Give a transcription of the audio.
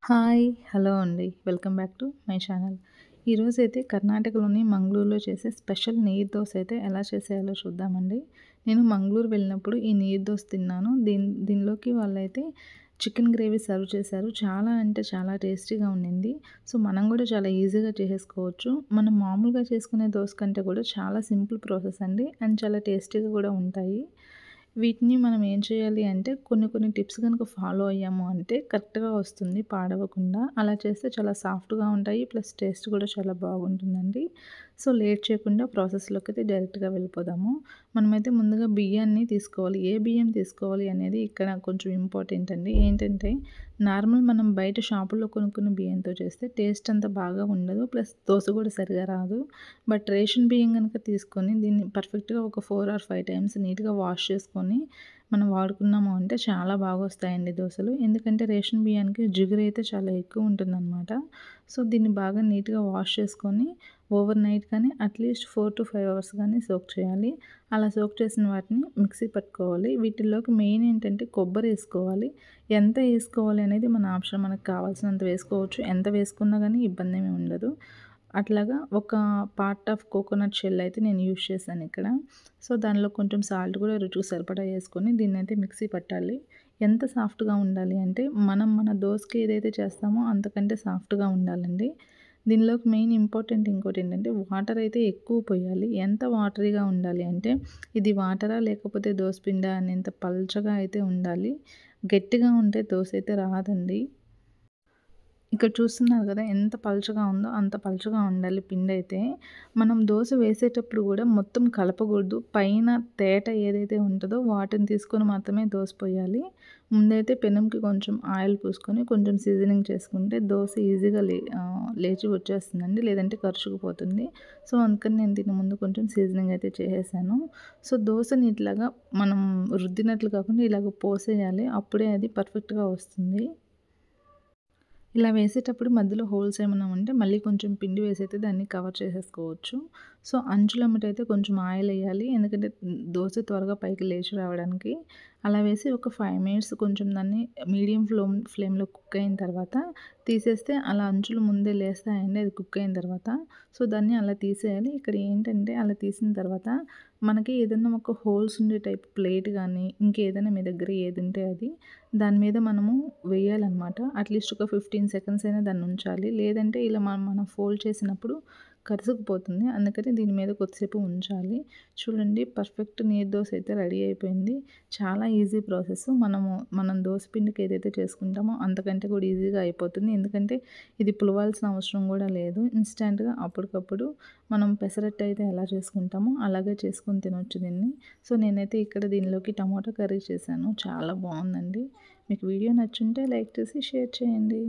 Hi! Hello అండి. Welcome back to my channel. ఈరోజైతే కర్ణాటకలోని మంగళూరులో చేసే స్పెషల్ నీరు దోస అయితే ఎలా చేసేయాలో చూద్దామండి. నేను మంగళూరు వెళ్ళినప్పుడు ఈ నీరు దోస తిన్నాను. దీనిలోకి వాళ్ళైతే చికెన్ గ్రేవీ సర్వ్ చేశారు. చాలా అంటే చాలా టేస్టీగా ఉండింది. సో, మనం కూడా చాలా ఈజీగా చేసేసుకోవచ్చు. మనం మామూలుగా చేసుకునే దోస కంటే కూడా చాలా సింపుల్ ప్రాసెస్ అండి. అండ్ చాలా టేస్టీగా కూడా ఉంటాయి. వీటిని మనం ఏం చేయాలి అంటే కొన్ని టిప్స్ గనుక ఫాలో అయ్యాము అంటే కరెక్ట్‌గా వస్తుంది పాడవకుండా. అలా చేస్తే చాలా సాఫ్ట్‌గా ఉంటాయి. ప్లస్ టేస్ట్ కూడా చాలా బాగుంటుందండి. సో, లేట్ చేయకుండా ప్రాసెస్‌లోకైతే డైరెక్ట్‌గా వెళ్ళిపోదాము. మనమైతే ముందుగా బియ్యాన్ని తీసుకోవాలి. ఏ బియ్యం తీసుకోవాలి అనేది ఇక్కడ కొంచెం ఇంపార్టెంట్ అండి. ఏంటంటే నార్మల్ మనం బయట షాపుల్లో కొనుక్కున్న బియ్యంతో చేస్తే టేస్ట్ అంత బాగా ఉండదు. ప్లస్ దోస కూడా సరిగా రాదు. బట్ రేషన్ బియ్యం గనుక తీసుకొని దీన్ని పర్ఫెక్ట్‌గా ఒక 4 ఆర్ 5 టైమ్స్ నీట్‌గా వాష్ చేసుకొని మనం వాడుకున్నాము అంటే చాలా బాగొస్తాయండి దోసలు. ఎందుకంటే రేషన్ బియ్యానికి జిగురైతే చాలా ఎక్కువ ఉంటుందనమాట. సో, దీన్ని బాగా నీట్‌గా వాష్ చేసుకొని ఓవర్ నైట్ కానీ అట్‌లీస్ట్ 4-5 అవర్స్ గానీ సోక్ చేయాలి. అలా సోక్ చేసిన వాటిని మిక్సీ పట్టుకోవాలి. వీటిల్లోకి మెయిన్ ఏంటంటే కొబ్బరేసుకోవాలి. ఎంత ఏసుకోవాలి అనేది మన ఆప్షన్. మనకు కావాల్సినంత వేసుకోవచ్చు. ఎంత వేసుకున్నా గానీ ఇబ్బందేమీ ఉండదు. అట్లాగా ఒక పార్ట్ ఆఫ్ కోకోనట్ షెల్ అయితే నేను యూజ్ చేశాను ఇక్కడ. సో, దానిలో కొంచెం సాల్ట్ కూడా రుచికి సరిపడా యేసుకొని దీన్నైతే మిక్సీ పట్టాలి. ఎంత సాఫ్ట్‌గా ఉండాలి అంటే మనం మన దోసకి ఏదైతే చేస్తామో అంతకంటే సాఫ్ట్‌గా ఉండాలండి. దీనిలోకి మెయిన్ ఇంపార్టెంట్ ఇంకోటేంటంటే వాటర్ అయితే ఎక్కువ పొయ్యాలి. ఎంత వాటరీగా ఉండాలి అంటే ఇది వాటరా లేకపోతే దోస పిండా అనేంత పల్చగా అయితే ఉండాలి. గట్టిగా ఉంటే దోస అయితే రాదండి. ఇక్కడ చూస్తున్నారు గదా! ఎంత పలుచగా ఉందో అంత పలుచగా ఉండాలి పిండైతే. మనం దోస వేసేటప్పుడు గూడా మొత్తం కలపగూడదు. పైన తేట ఏదైతే ఉంటదో వాటిని తీసుకొని మాత్రమే దోస పొయ్యాలి. ముందైతే పెనంకి కొంచెం ఆయిల్ పూసుకొని కొంచెం సీజనింగ్ చేసుకుంటే దోస ఈజీగా లేచి వచ్చేస్తుందండి. లేదంటే కరుచుకుపోతుంది. సో, అందుకని నేను దీని ముందు కొంచెం సీజనింగ్ అయితే చేసేసాను. సో, దోసని ఇట్లాగా మనం రుద్దినట్లు కాకుండా ఇలాగ పోసేయాలి. అప్పుడే అది పర్ఫెక్ట్‌గా వస్తుంది. ఇలా వేసేటప్పుడు మధ్యలో హోల్స్ ఏమన్నా ఉంటే మళ్ళీ కొంచెం పిండి వేసైతే దాన్ని కవర్ చేసేసుకోవచ్చు. సో, అంచులమ్మటైతే కొంచెం ఆయిలెయ్యాలి. ఎందుకంటే దోస త్వరగా పైకి లేచి రావడానికి. అలా వేసి ఒక 5 మినిట్స్ కొంచెం దాన్ని మీడియం ఫ్లేమ్‌లో కుక్ అయిన తర్వాత తీసేస్తే అలా అంచులు ముందే లేస్తాయండి అది కుక్ అయిన తర్వాత. సో, దాన్ని అలా తీసేయాలి. ఇక్కడ ఏంటంటే అలా తీసిన తర్వాత మనకి ఏదన్నా ఒక హోల్స్ ఉండే టైప్ ప్లేట్ గానీ, ఇంకేదైనా మీ దగ్గర ఏదుంటే అది దాని మీద మనము వేయాలనమాట. అట్‌లీస్ట్ ఒక 15 సెకండ్స్ అయినా దాన్నుంచాలి. లేదంటే ఇలా మనం ఫోల్డ్ చేసినప్పుడు కరుసుకుపోతుంది. అందుకని దీని మీద కొద్దిసేపు ఉంచాలి. చూడండి పర్ఫెక్ట్ నీరు దోస అయితే రెడీ అయిపోయింది. చాలా ఈజీ ప్రాసెస్. మనం దోస పిండికి ఏదైతే చేసుకుంటామో అంతకంటే కూడా ఈజీగా అయిపోతుంది. ఎందుకంటే ఇది పులవాల్సిన అవసరం గూడా లేదు. ఇన్‌స్టాంట్‌గా అప్పటికప్పుడు మనం పెసరట్టు అయితే ఎలా చేసుకుంటామో అలాగే చేసుకొని తినొచ్చు దీన్ని. సో, నేనైతే ఇక్కడ దీనిలోకి టమాటో కర్రీ చేశాను. చాలా బావుందండి. మీకు వీడియో నచ్చుంటే లైక్ చేసి షేర్ చేయండి.